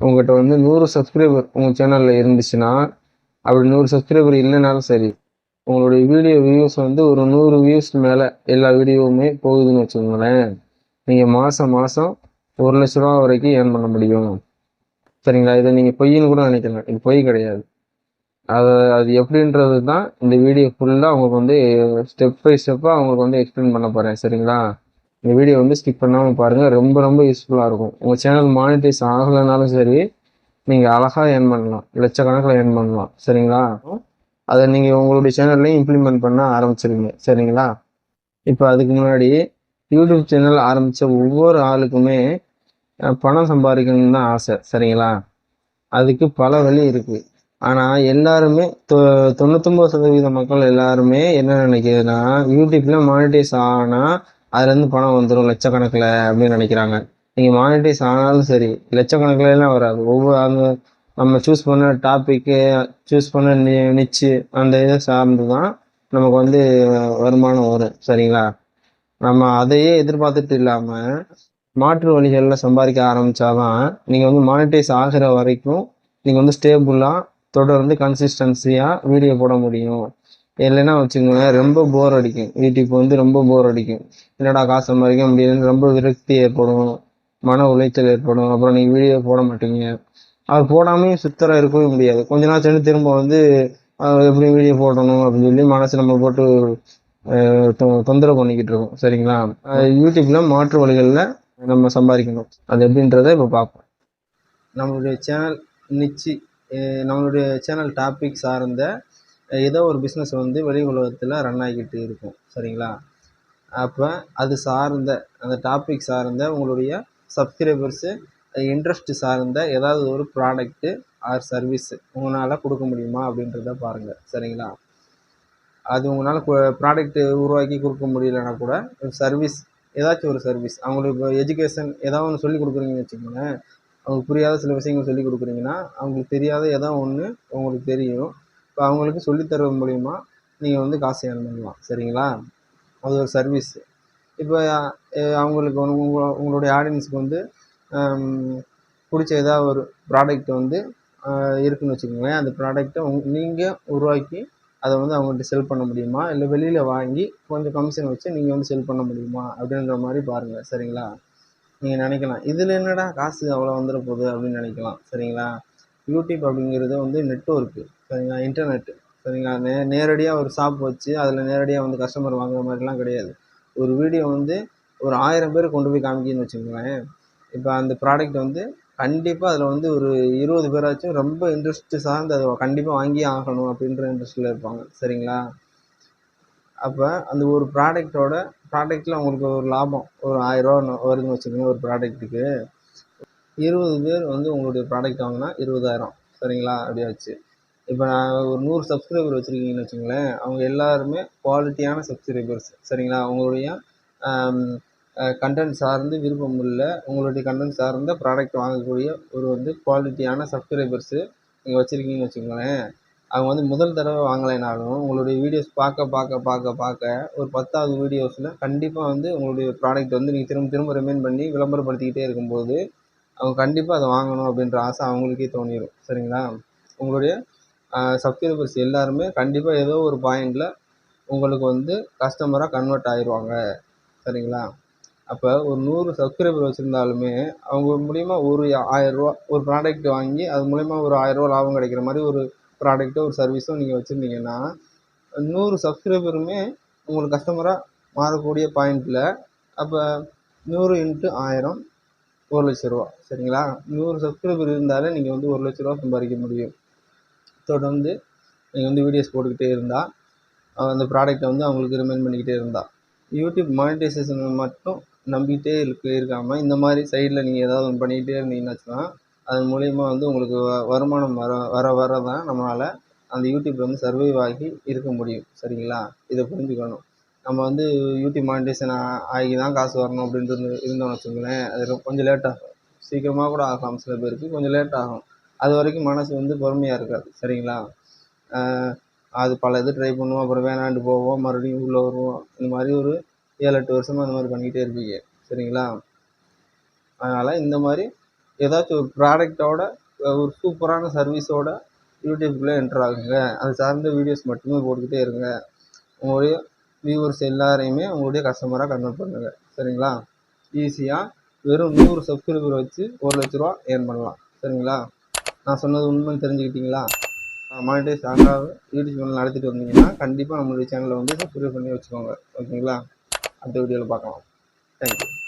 உங்கள்கிட்ட வந்து 100 சப்ஸ்கிரைபர் உங்கள் சேனலில் இருந்துச்சுன்னா, அப்படி 100 சப்ஸ்கிரைபர் இல்லைனாலும் சரி, உங்களுடைய வீடியோ வியூஸ் வந்து ஒரு 100 வியூஸ் மேலே எல்லா வீடியோவுமே போகுதுன்னு வச்சுக்கோங்களேன், நீங்கள் மாதம் மாதம் ரூ. 1,00,000 வரைக்கும் ஏர்ன் பண்ண முடியும். சரிங்களா? இதை நீங்கள் பொய்ன்னு கூட நினைக்கலாம். இது பொய் கிடையாது. அது எப்படின்றது தான் இந்த வீடியோ ஃபுல்லாக உங்களுக்கு வந்து ஸ்டெப் பை ஸ்டெப்பாக அவங்களுக்கு வந்து எக்ஸ்பிளைன் பண்ண போகிறேன். சரிங்களா? இந்த வீடியோ வந்து ஸ்கிப் பண்ணாமல் பாருங்கள். ரொம்ப ரொம்ப யூஸ்ஃபுல்லாக இருக்கும். உங்கள் சேனல் மானிட்டைஸ் ஆகலைனாலும் சரி, நீங்கள் அழகாக ஏர்ன் பண்ணலாம். லட்சக்கணக்கில் ஏர்ன் பண்ணலாம். சரிங்களா? அதை நீங்கள் உங்களுடைய சேனல்லையும் இம்ப்ளிமெண்ட் பண்ண ஆரம்பிச்சிருங்க. சரிங்களா? இப்போ அதுக்கு முன்னாடி யூடியூப் சேனல் ஆரம்பித்த ஒவ்வொரு ஆளுக்குமே பணம் சம்பாதிக்கணும்னு தான் ஆசை. சரிங்களா? அதுக்கு பல வழி இருக்குது. ஆனால் எல்லாருமே 99% மக்கள் எல்லாருமே என்ன நினைக்கிறதுனா, யூடியூப்ல மானிட்டைஸ் ஆனால் அதுலேருந்து பணம் வந்துடும் லட்சக்கணக்கில் அப்படின்னு நினைக்கிறாங்க. நீங்கள் மானிட்டைஸ் ஆனாலும் சரி, லட்சக்கணக்கில் எல்லாம் வராது. ஒவ்வொரு அந்த நம்ம சூஸ் பண்ண டாப்பிக்கு, சூஸ் பண்ண நிச்சு அந்த இதை சார்ந்து தான் நமக்கு வந்து வருமானம் வரும். சரிங்களா? நம்ம அதையே எதிர்பார்த்துட்டு இல்லாமல் மாற்று வழிகளில் சம்பாதிக்க ஆரம்பித்தாதான் நீங்கள் வந்து மானிட்டைஸ் ஆகிற வரைக்கும் நீங்கள் வந்து ஸ்டேபிளாக தொடர்ந்து கன்சிஸ்டன்சியாக வீடியோ போட முடியும். இல்லைன்னா வச்சுக்கோங்களேன், ரொம்ப போர் அடிக்கும். யூடியூப் வந்து ரொம்ப போர் அடிக்கும். என்னடா காசு சம்பாதிக்க முடியுதுன்னு ரொம்ப விரக்தி ஏற்படும், மன உளைச்சல் ஏற்படும். அப்புறம் நீங்கள் வீடியோ போட மாட்டீங்க. அது போடாமையும் சுத்தர இருக்கவே முடியாது. கொஞ்ச நாள் சேர்ந்து திரும்ப வந்து எப்படி வீடியோ போடணும் அப்படின்னு சொல்லி மனசு நம்ம போட்டு தொந்தரவு பண்ணிக்கிட்டு இருக்கோம். சரிங்களா? யூடியூப்ல மாற்று வழிகளில் நம்ம சம்பாதிக்கணும். அது எப்படின்றத இப்போ பார்ப்போம். நம்மளுடைய சேனல் நிச்சு நம்மளுடைய சேனல் டாபிக் சார்ந்த ஏதோ ஒரு பிஸ்னஸ் வந்து வெளி உலகத்தில் ரன் ஆகிக்கிட்டு இருக்கும். சரிங்களா? அப்போ அது சார்ந்த அந்த டாபிக் சார்ந்த உங்களுடைய சப்ஸ்கிரைபர்ஸு இன்ட்ரெஸ்ட் சார்ந்த ஏதாவது ஒரு ப்ராடக்ட்டு ஆர் சர்வீஸு உங்களால் கொடுக்க முடியுமா அப்படின்றத பாருங்கள். சரிங்களா? அது உங்களால் ப்ராடக்ட்டு உருவாக்கி கொடுக்க முடியலன்னா கூட சர்வீஸ், ஏதாச்சும் ஒரு சர்வீஸ் அவங்களுக்கு இப்போ எஜுகேஷன் ஏதாவது ஒன்று சொல்லிக் கொடுக்குறீங்கன்னு வச்சுக்கோங்களேன். அவங்களுக்கு புரியாத சில விஷயங்கள் சொல்லிக் கொடுக்குறீங்கன்னா, அவங்களுக்கு தெரியாத ஏதோ ஒன்று உங்களுக்கு தெரியும். இப்போ அவங்களுக்கு சொல்லித்தரது மூலிமா நீங்கள் வந்து காசு ஏர்ன் பண்ணலாம். சரிங்களா? அது ஒரு சர்வீஸு. இப்போ அவங்களுக்கு உங்களுடைய ஆடியன்ஸுக்கு வந்து பிடிச்ச ஏதாவது ஒரு ப்ராடக்ட் வந்து இருக்குதுன்னு வச்சுக்கோங்களேன். அந்த ப்ராடக்ட்டை நீங்கள் உருவாக்கி அதை வந்து அவங்கள்ட்ட செல் பண்ண முடியுமா, இல்லை வெளியில் வாங்கி கொஞ்சம் கமிஷன் வச்சு நீங்கள் வந்து செல் பண்ண முடியுமா அப்படின்ற மாதிரி பாருங்கள். சரிங்களா? நீங்கள் நினைக்கலாம், இதில் என்னடா காசு அவ்வளோ வந்துட போகுது அப்படின்னு நினைக்கலாம். சரிங்களா? யூடியூப் அப்படிங்கிறது வந்து நெட்வொர்க்கு. சரிங்களா? இன்டர்நெட்டு. சரிங்களா? நேரடியாக ஒரு ஷாப் வச்சு அதில் நேரடியாக வந்து கஸ்டமர் வாங்குற மாதிரிலாம் கிடையாது. ஒரு வீடியோ வந்து ஒரு 1000 பேர் கொண்டு போய் காமிக்கின்னு வச்சுக்கோங்களேன். இப்போ அந்த ப்ராடக்ட் வந்து கண்டிப்பாக அதில் வந்து ஒரு 20 பேராச்சும் ரொம்ப இன்ட்ரெஸ்ட் சார்ந்து அதை கண்டிப்பாக வாங்கியே ஆகணும் அப்படின்ற இன்ட்ரெஸ்ட்டில் இருப்பாங்க. சரிங்களா? அப்போ அந்த ஒரு ப்ராடக்ட்டில் உங்களுக்கு ஒரு லாபம் ஒரு 1000 வருதுன்னு வச்சுக்கோங்க. ஒரு ப்ராடக்ட்டுக்கு 20 பேர் வந்து உங்களுடைய ப்ராடக்ட் வாங்கினா 20,000. சரிங்களா? அப்படியாச்சு. இப்போ நான் ஒரு 100 சப்ஸ்கிரைபர் வச்சுருக்கீங்கன்னு வச்சுங்களேன், அவங்க எல்லாருமே குவாலிட்டியான சப்ஸ்கிரைபர்ஸ். சரிங்களா? உங்களுடைய கண்டென்ட் சார்ந்து விருப்பம் உள்ள உங்களுடைய கண்டென்ட் சார்ந்த ப்ராடக்ட் வாங்கக்கூடிய ஒரு வந்து குவாலிட்டியான சப்ஸ்கிரைபர்ஸு நீங்கள் வச்சுருக்கீங்கன்னு வச்சுக்கோங்களேன். அவங்க வந்து முதல் தடவை வாங்கலைனாலும் உங்களுடைய வீடியோஸ் பார்க்க ஒரு 10வது வீடியோஸில் கண்டிப்பாக வந்து உங்களுடைய ப்ராடக்ட் வந்து நீங்கள் திரும்ப திரும்ப ரிமைண்ட் பண்ணி விளம்பரப்படுத்திக்கிட்டே இருக்கும்போது அவங்க கண்டிப்பாக அதை வாங்கணும் அப்படின்ற ஆசை அவங்களுக்கே தோணிடும். சரிங்களா? உங்களுடைய சப்ஸ்கிரைபர்ஸ் எல்லாருமே கண்டிப்பாக ஏதோ ஒரு பாயிண்டில் உங்களுக்கு வந்து கஸ்டமராக கன்வெர்ட் ஆகிடுவாங்க. சரிங்களா? அப்போ ஒரு 100 சப்ஸ்கிரைபர் வச்சுருந்தாலுமே அவங்க மூலிமா ஒரு ரூ. 1000 ஒரு ப்ராடக்ட் வாங்கி அது மூலிமா ஒரு ரூ. 1000 லாபம் கிடைக்கிற மாதிரி ஒரு ப்ராடக்ட்டோ ஒரு சர்வீஸோ நீங்கள் வச்சுருந்தீங்கன்னா 100 சப்ஸ்கிரைபருமே உங்களுக்கு கஸ்டமராக மாறக்கூடிய பாயிண்டில் அப்போ 100 × 1000 1,00,000 சரிங்களா? 100 சப்ஸ்கிரைபர் இருந்தாலே நீங்கள் வந்து 1,00,000 சம்பாதிக்க முடியும். தொடர்ந்து நீங்கள் வந்து வீடியோஸ் போட்டுக்கிட்டே இருந்தால் அந்த ப்ராடக்டை வந்து அவங்களுக்கு ரிமைண்ட் பண்ணிக்கிட்டே இருந்தால் யூடியூப் மானிட்டைசேஷன் மட்டும் நம்பிக்கிட்டே இருக்காமல் இந்த மாதிரி சைடில் நீங்கள் ஏதாவது ஒன்று பண்ணிக்கிட்டே இருந்தீங்கன்னாச்சுன்னா அதன் மூலயமா வந்து உங்களுக்கு வருமானம் வர தான் நம்மளால் அந்த யூடியூப் வந்து சர்வைவ் ஆகி இருக்க முடியும். சரிங்களா? இதை புரிஞ்சுக்கணும். நம்ம வந்து யூடியூப் மானிட்டைசேஷன் ஆகி தான் காசு வரணும் அப்படின்ட்டு இருந்தோம்னு வச்சுக்கோங்களேன், அது கொஞ்சம் லேட் ஆகும். சீக்கிரமாக கூட ஆகலாம், சில பேருக்கு கொஞ்சம் லேட் ஆகும். அது வரைக்கும் மனசு வந்து பொறுமையாக இருக்காது. சரிங்களா? அது பல இது ட்ரை பண்ணுவோம், அப்புறம் வேணான்ட்டு போவோம், மறுபடியும் உள்ளே வருவோம். இந்த மாதிரி ஒரு 7-8 வருஷமாக இந்த மாதிரி பண்ணிக்கிட்டே இருப்பீங்க. சரிங்களா? அதனால் இந்த மாதிரி ஏதாச்சும் ஒரு ப்ராடக்டோட ஒரு சூப்பரான சர்வீஸோட யூடியூப்குள்ளே என்ட்ரு ஆகுங்க. அது சார்ந்த வீடியோஸ் மட்டுமே போட்டுக்கிட்டே இருங்க. உங்களுடைய வியூவர்ஸ் எல்லாரையுமே உங்களுடைய கஸ்டமராக கன்வெர்ட் பண்ணுங்கள். சரிங்களா? ஈஸியாக வெறும் 100 சப்ஸ்கிரைபர் வச்சு ₹1,00,000 ஏர்ன் பண்ணலாம். சரிங்களா? நான் சொன்னது உண்மைன்னு தெரிஞ்சுக்கிட்டீங்களா? மானிட்டைஸ் ஆகாத யூடியூப் சேனல் நடத்திட்டு வந்தீங்கன்னா கண்டிப்பாக நம்மளுடைய சேனலை வந்து சப்ஸ்கிரைப் பண்ணி வச்சுக்கோங்க. ஓகேங்களா? அடுத்த வீடியோவில் பார்க்கலாம். தேங்க்யூ.